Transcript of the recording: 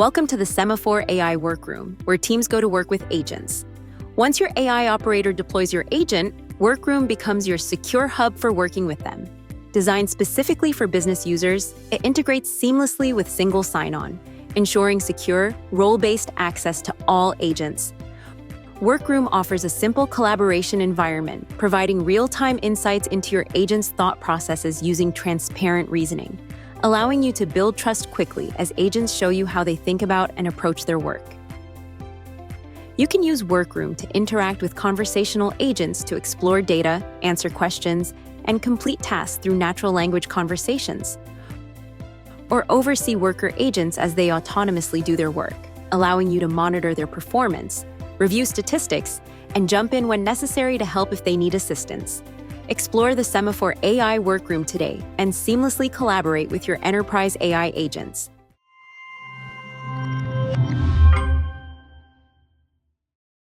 Welcome to the Sema4.ai Work Room, where teams go to work with agents. Once your AI operator deploys your agent, Workroom becomes your secure hub for working with them. Designed specifically for business users, it integrates seamlessly with single sign-on, ensuring secure, role-based access to all agents. Workroom offers a simple collaboration environment, providing real-time insights into your agent's thought processes using transparent reasoning, allowing you to build trust quickly as agents show you how they think about and approach their work. You can use Workroom to interact with conversational agents to explore data, answer questions, and complete tasks through natural language conversations, or oversee worker agents as they autonomously do their work, allowing you to monitor their performance, review statistics, and jump in when necessary to help if they need assistance. Explore the Sema4.ai Workroom today and seamlessly collaborate with your enterprise AI agents.